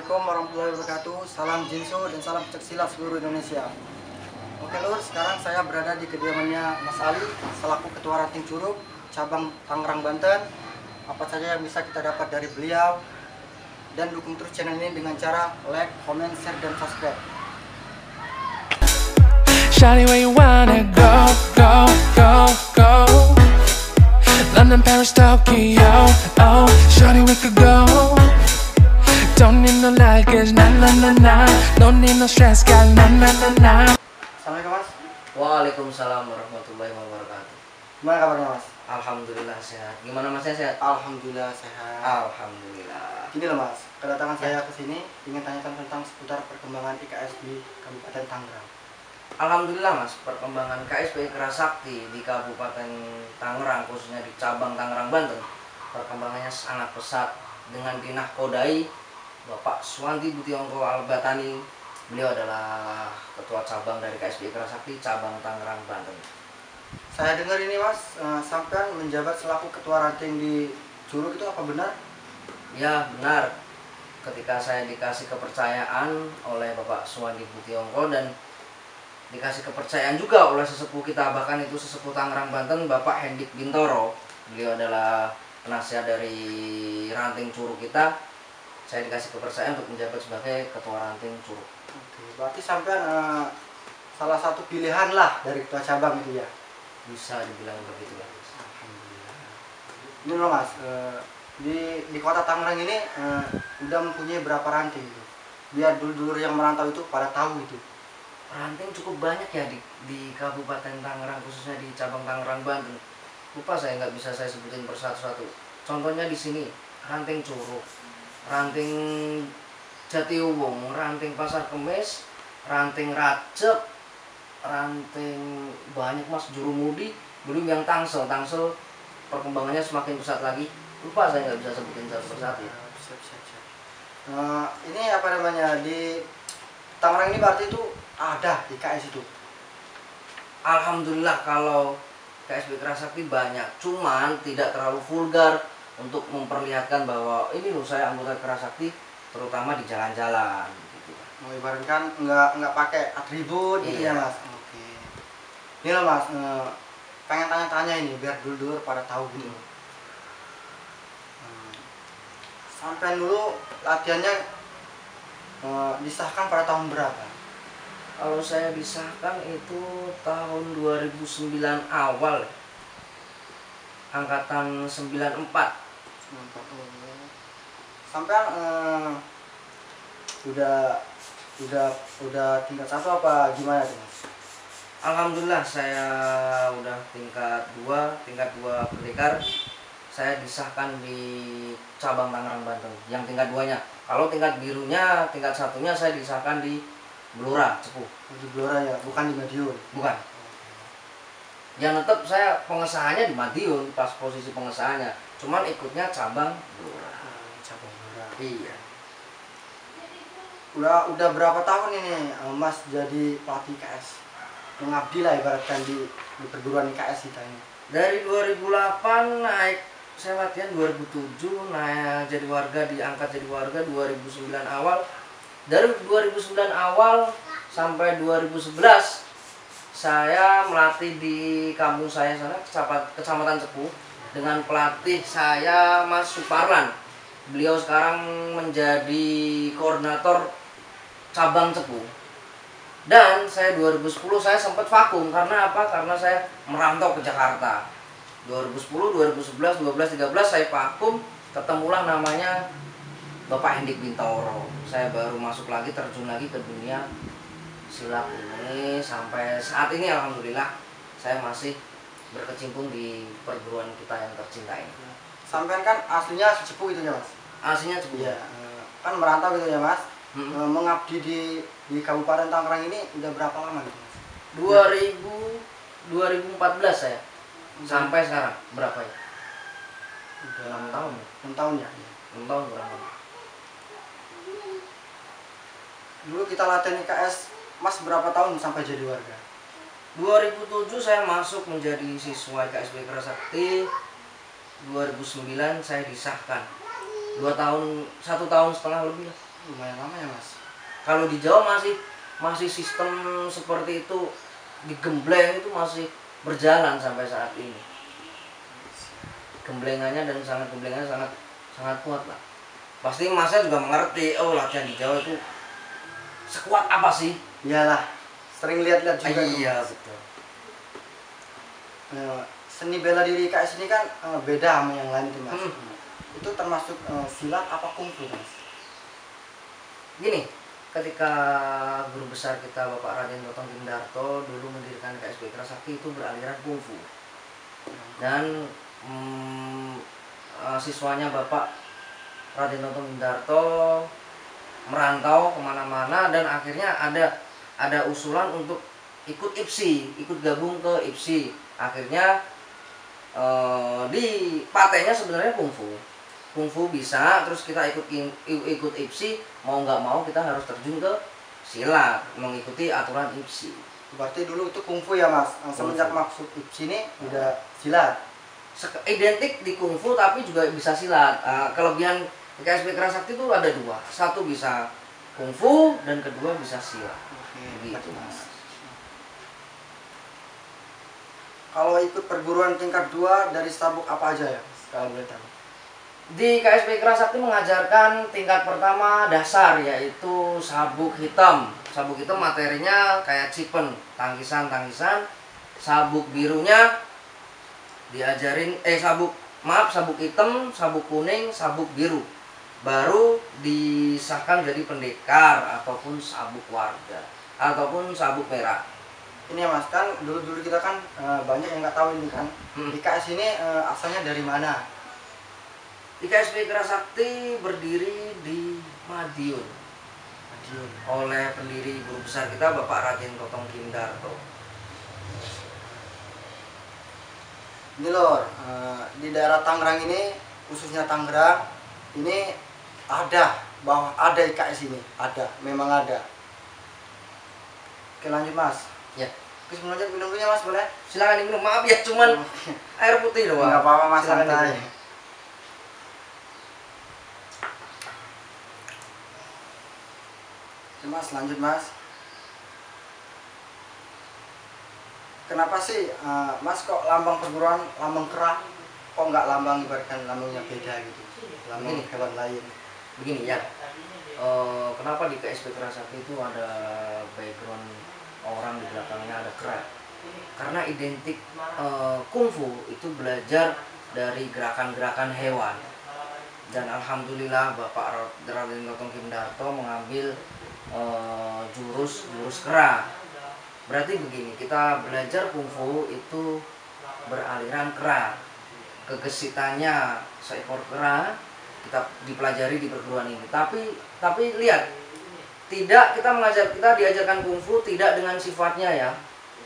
Assalamualaikum warahmatullahi wabarakatuh. Salam Jinso dan salam pencak seluruh Indonesia. Oke Lur, sekarang saya berada di kediamannya Mas Ali selaku Ketua Ranting Curug cabang Tangerang, Banten. Apa saja yang bisa kita dapat dari beliau, dan dukung terus channel ini dengan cara like, comment, share, dan subscribe. Shawty, where you wanna go, go, go, go? London, Paris, Tokyo, oh, shawty, we could go. Don't need no luggage, na na na na. Don't need no stress, gal, na na na na. Assalamualaikum Mas. Waalaikumsalam warahmatullahi wabarakatuh. Gimana kabarnya Mas? Alhamdulillah sehat. Gimana Masnya sehat? Alhamdulillah sehat. Alhamdulillah. Gini loh Mas, kedatangan saya ke sini ingin tanyakan tentang seputar perkembangan IKS di Kabupaten Tangerang. Alhamdulillah Mas, perkembangan KSP Kerasakti di Kabupaten Tangerang, khususnya di cabang Tangerang, Banten, perkembangannya sangat pesat dengan dinahkodai Bapak Suwanti Butiongo Albatani. Beliau adalah ketua cabang dari KSP Kerasakti cabang Tangerang, Banten. Saya dengar ini Mas, sampean menjabat selaku ketua ranting di Curug, itu apa benar? Ya benar, ketika saya dikasih kepercayaan oleh Bapak Suwanti Butiongo dan dikasih kepercayaan juga oleh sesepuh kita, bahkan itu sesepuh Tangerang, Banten, Bapak Hendik Bintoro. Beliau adalah penasihat dari ranting Curug kita. Saya dikasih kepercayaan untuk menjabat sebagai ketua ranting Curug. Oke, berarti sampean salah satu pilihan lah dari ketua cabang itu ya? Bisa dibilang begitu ya. Alhamdulillah. Ini loh Mas, di kota Tangerang ini udah mempunyai berapa ranting gitu? Biar dulur-dulur yang merantau itu pada tahu gitu. Ranting cukup banyak ya di Kabupaten Tangerang, khususnya di cabang Tangerang, Banten. Lupa saya, nggak bisa saya sebutin persatu-satu. Contohnya di sini, ranting Curug, ranting Jatiuwung, ranting Pasar Kemis, ranting Racep, ranting banyak Mas, Jurumudi, belum yang Tangsel. Tangsel perkembangannya semakin pesat lagi. Lupa saya, nggak bisa sebutin satu persatu. Ini apa namanya, di Tangerang ini berarti itu ada IKS itu? Alhamdulillah kalau KSP Kerasakti banyak, cuman tidak terlalu vulgar untuk memperlihatkan bahwa ini loh saya anggota Kerasakti, terutama di jalan-jalan gitu. Mau ibaratkan nggak pakai atribut gitu ya Iya. Mas? Oke. Ini loh Mas, pengen tanya-tanya ini biar dulur pada tahu gitu. Sampai dulu latihannya disahkan pada tahun berapa? Kalau saya disahkan itu tahun 2009 awal, angkatan 94. Sampai udah tingkat satu apa gimana tuh Mas? Alhamdulillah saya udah tingkat 2 pendekar. Saya disahkan di cabang Tangerang, Banten yang tingkat 2-nya. Kalau tingkat birunya, tingkat 1-nya saya disahkan di Blora, Cepu. Di Blora ya, bukan di Madiun. Bukan. Yang tetap saya pengesahannya di Madiun, pas posisi pengesahannya. Cuman ikutnya cabang Blora. Cabang Blora. Iya. Udah berapa tahun ini Mas jadi pelatih IKS? Mengabdi lah ibaratkan di perguruan IKS kita ini. Dari 2008 naik, saya latihan 2007, naik jadi warga, diangkat jadi warga 2009 awal. Dari 2009 awal sampai 2011 saya melatih di kampung saya sana, Kecamatan Cepu, dengan pelatih saya Mas Suparlan. Beliau sekarang menjadi koordinator cabang Cepu. Dan saya 2010 saya sempat vakum karena apa? Karena saya merantau ke Jakarta. 2010, 2011, 12, 13 saya vakum, ketemulah namanya Bapak Hendik Bintoro. Saya baru masuk lagi, terjun lagi ke dunia silat ini. Sampai saat ini alhamdulillah saya masih berkecimpung di perguruan kita yang tercinta ini. Sampean kan aslinya Cepu gitu ya Mas? Aslinya Cepu. Iya. Kan merantau gitu ya Mas? Mengabdi di Kabupaten Tangerang ini udah berapa lama gitu Mas? 2014 saya. Sampai sekarang berapa ya? Udah 6 tahun. 6 tahun ya? 6 tahun berapa? Dulu kita latihan IKS, Mas berapa tahun sampai jadi warga? 2007 saya masuk menjadi siswa KSP Kerasakti. 2009 saya disahkan. 1 tahun setengah lebih lah. Lumayan lama ya Mas. Kalau di Jawa masih sistem seperti itu, digembleng itu masih berjalan sampai saat ini. Gemblengannya sangat kuat lah. Pasti Masnya juga mengerti, oh latihan di Jawa itu sekuat apa sih? Iyalah, sering lihat-lihat juga. Iya betul. Seni bela diri KS ini kan beda sama yang lain itu Mas. Itu termasuk silat apa kungfu Mas? Gini, ketika guru besar kita Bapak Raden Totong Kindarto dulu mendirikan KSP Kerasakti itu beraliran kungfu. Dan siswanya Bapak Raden Totong Kindarto merantau kemana-mana dan akhirnya ada usulan untuk ikut IPSI, ikut gabung ke IPSI. Akhirnya di patenya sebenarnya kungfu bisa, terus kita ikut IPSI, mau nggak mau kita harus terjun ke silat, mengikuti aturan IPSI. Berarti dulu itu kungfu ya Mas. Semenjak masuk IPSI ini udah silat. Identik di kungfu tapi juga bisa silat. Kelebihan KSP Kerasakti itu ada dua, satu bisa kungfu dan kedua bisa silat. Gitu Mas. Kalau ikut perguruan tingkat 2 dari sabuk apa aja ya Mas? Kalau boleh tahu. Di KSP Kerasakti mengajarkan tingkat pertama dasar yaitu sabuk hitam. Sabuk hitam materinya kayak cipen, tangkisan. Sabuk birunya diajarin sabuk hitam, sabuk kuning, sabuk biru. Baru disahkan jadi pendekar ataupun sabuk warga ataupun sabuk merah. Ini ya Mas, kan dulu kita kan banyak yang nggak tahu ini kan. Di KS ini asalnya dari mana? Di KSP Kerasakti berdiri di Madiun oleh pendiri guru besar kita Bapak Raden Totong Kindarto. Ini lor, di daerah Tangerang ini, khususnya Tangerang, ini bahwa ada IKS ini, memang ada. Oke lanjut Mas. Ya. Oke, sebelum lanjut minum dulu ya Mas, boleh? Silakan diminum, maaf ya cuman air putih doang. Nggak apa-apa Mas, Silakan santai. diminum. Mas, lanjut Mas. Kenapa sih Mas kok lambang perguruan lambang kera, kok nggak lambang ibaratkan lambangnya beda gitu, lambang hewan lain? Begini ya, kenapa di KSP Kerasakti itu ada background orang di belakangnya ada kera? Karena identik kungfu itu belajar dari gerakan-gerakan hewan. Dan alhamdulillah Bapak Raden Totong Kindarto mengambil jurus kera. Berarti begini, kita belajar kungfu itu beraliran kera. Kegesitannya seekor kera kita dipelajari di perguruan ini. Tapi lihat, kita diajarkan kungfu tidak dengan sifatnya ya.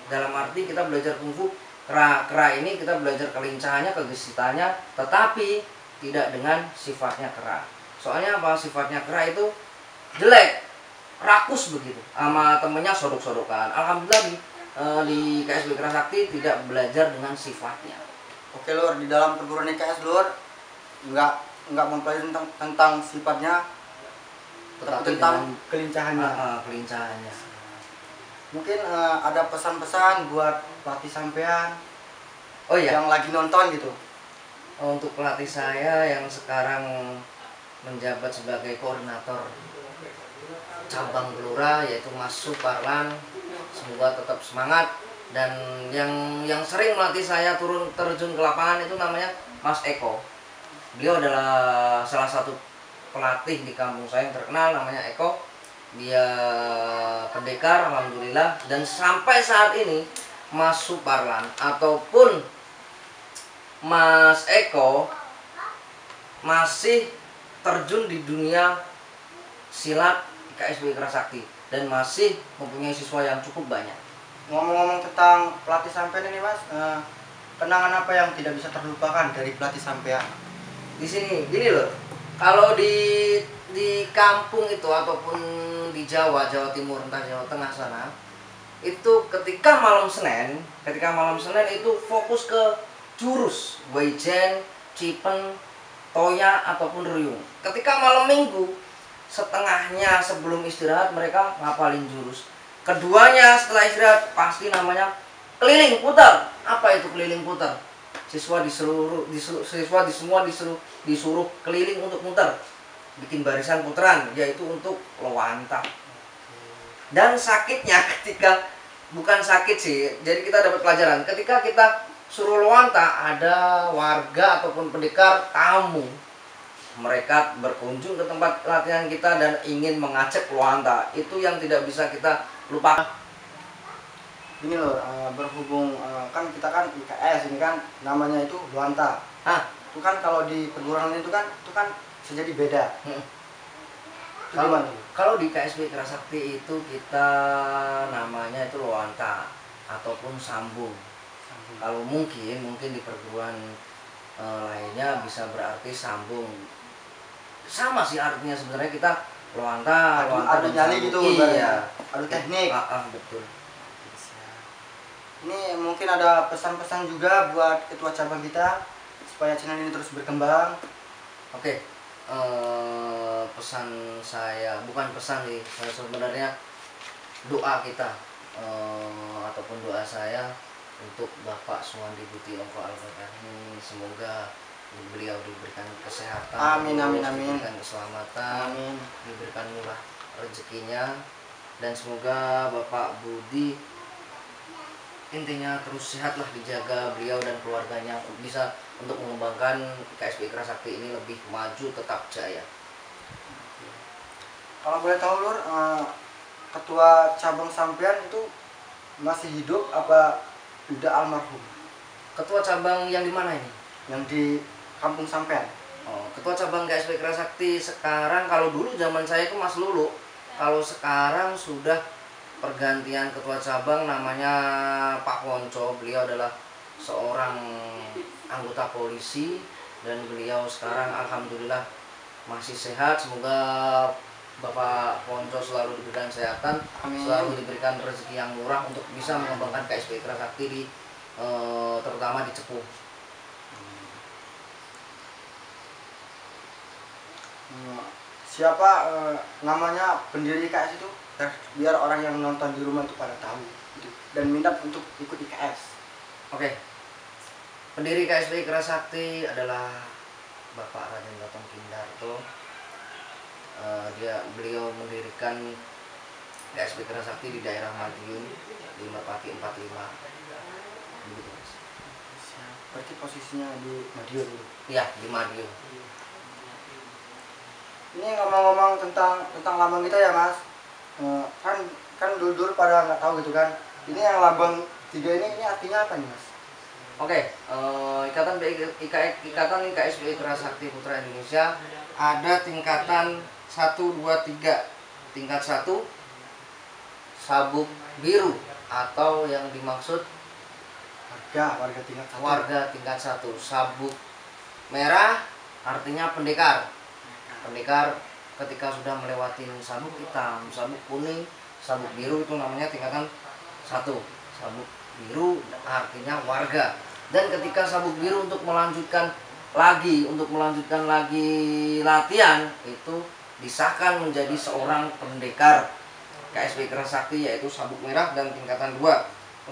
Dalam arti kita belajar kungfu kera ini kita belajar kelincahannya, kegesitannya, tetapi tidak dengan sifatnya kera. Soalnya apa? Sifatnya kera itu jelek, rakus begitu, sama temennya sodok-sodokan. Alhamdulillah di KSP Kerasakti tidak belajar dengan sifatnya. Oke lor, di dalam perguruan IKS lor nggak mempelajari tentang sifatnya, Tetapi tentang kelincahannya. Kelincahannya. Mungkin ada pesan-pesan buat pelatih sampean Oh iya, yang lagi nonton gitu. untuk pelatih saya yang sekarang menjabat sebagai koordinator cabang Gelora yaitu Mas Suparlan, semoga tetap semangat. Dan yang sering melatih saya terjun ke lapangan itu namanya Mas Eko. Beliau adalah salah satu pelatih di kampung saya yang terkenal, namanya Eko. Dia pendekar alhamdulillah, dan sampai saat ini Mas Suparlan ataupun Mas Eko masih terjun di dunia silat KSP Kerasakti dan masih mempunyai siswa yang cukup banyak. Ngomong-ngomong tentang pelatih sampean ini Mas, kenangan apa yang tidak bisa terlupakan dari pelatih sampean? Di sini gini loh, kalau di kampung itu ataupun di Jawa Timur, entah Jawa Tengah sana, itu ketika malam Senin itu fokus ke jurus Weijen, Cipen, Toya ataupun Ruyung. Ketika malam Minggu setengahnya sebelum istirahat mereka ngapalin jurus. Keduanya setelah istirahat pasti namanya keliling putar. Apa itu keliling putar? Siswa disuruh keliling untuk muter, bikin barisan putaran, yaitu untuk lewanta. Dan sakitnya ketika, bukan sakit sih, jadi kita dapat pelajaran ketika kita suruh lewanta, ada warga ataupun pendekar tamu, mereka berkunjung ke tempat latihan kita dan ingin mengacak lewanta. Itu yang tidak bisa kita lupakan. Ini loh, berhubung kan kita kan IKS ini kan namanya itu lewanta. Itu kan kalau di perguruan itu kan bisa jadi beda. Kalau di KSP Kerasakti itu kita namanya itu lewanta ataupun sambung. Kalau mungkin di perguruan lainnya bisa berarti sambung. Sama sih artinya sebenarnya, kita lewanta adu nyali gitu. Iya, adu teknik. Betul. Ini mungkin ada pesan-pesan juga buat ketua cabang kita supaya channel ini terus berkembang. Oke. Pesan saya, bukan pesan nih, sebenarnya doa kita ataupun doa saya untuk Bapak Suwandi Buti Ongko Al-Fatani, semoga beliau diberikan kesehatan, amin. diberikan keselamatan, amin. Diberikan murah rezekinya, dan semoga Bapak Budi intinya terus sehatlah, dijaga beliau dan keluarganya bisa untuk mengembangkan KSP Kerasakti ini lebih maju, tetap jaya. Kalau boleh tahu Lur, ketua cabang sampean itu masih hidup apa udah almarhum? Ketua cabang yang di mana ini? Yang di kampung sampean. Ketua cabang KSP Kerasakti sekarang, kalau dulu zaman saya itu Mas Lulu, kalau sekarang sudah pergantian ketua cabang namanya Pak Ponco. Beliau adalah seorang anggota polisi dan beliau sekarang alhamdulillah masih sehat. Semoga Bapak Ponco selalu diberikan kesehatan, amin. Selalu diberikan rezeki yang murah untuk bisa mengembangkan KSP Kerasakti di terutama di Cepu. Siapa namanya pendiri IKS itu? Biar orang yang nonton di rumah itu pada tahu gitu, dan minat untuk ikut IKS. Oke. Pendiri KSP Kerasakti adalah Bapak Raden Gotong Kindarto. Beliau mendirikan KSP Kerasakti di daerah Madiun di Merpati 45. Berarti posisinya di Madiun. Iya, di Madiun. Ini ngomong-ngomong tentang lambang kita ya Mas. Kan dulu pada nggak tahu gitu kan. Ini yang lambang 3 ini artinya apa nih Mas? Oke, ikatan KSP Kerasakti Putra Indonesia ada tingkatan 1, 2, 3. Tingkat 1 sabuk biru, atau yang dimaksud warga tingkat 1. Sabuk merah artinya pendekar. Pendekar ketika sudah melewati sabuk hitam, sabuk kuning, sabuk biru itu namanya tingkatan 1. Sabuk biru artinya warga. Dan ketika sabuk biru untuk melanjutkan lagi latihan, itu disahkan menjadi seorang pendekar KSP Kerasakti, yaitu sabuk merah dan tingkatan 2.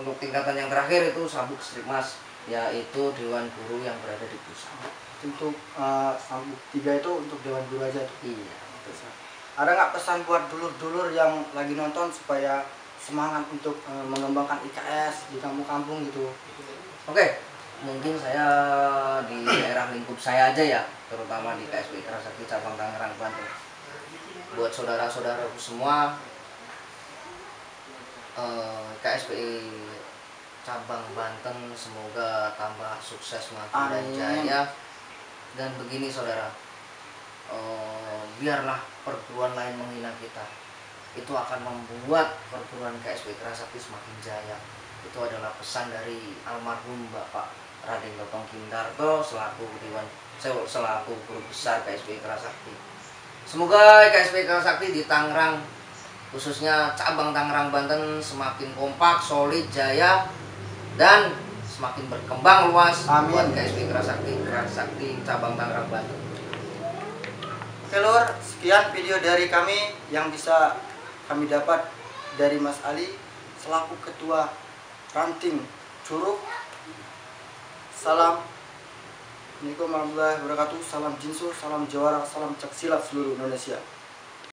Untuk tingkatan yang terakhir itu sabuk stripmas, yaitu Dewan Guru yang berada di pusat. Untuk sabuk 3 itu untuk Dewan Guru aja tuh? Iya. Ada nggak pesan buat dulur-dulur yang lagi nonton supaya semangat untuk mengembangkan IKS di kampung-kampung gitu? Oke, mungkin saya di daerah lingkup saya aja ya, terutama di KSP Kerasakti cabang Tangerang, Banten. Buat saudara-saudaraku semua, KSPI cabang Banten semoga tambah sukses, maju dan jaya. Dan begini saudara, biarlah perguruan lain menghina kita, itu akan membuat perguruan KSP Kerasakti semakin jaya. Itu adalah pesan dari almarhum Bapak Raden Gotong Kindarto selaku guru besar KSP Kerasakti. Semoga KSP Kerasakti di Tangerang, khususnya cabang Tangerang Banten, semakin kompak, solid, jaya, dan semakin berkembang luas. Amin. Buat KSP Kerasakti cabang Tangerang Banten. Oke lur, sekian video dari kami yang bisa kami dapat dari Mas Ali selaku ketua ranting Curug. Salam. Assalamualaikum warahmatullahi wabarakatuh. Salam Jinso, salam Jawara, salam Cak Silat seluruh Indonesia.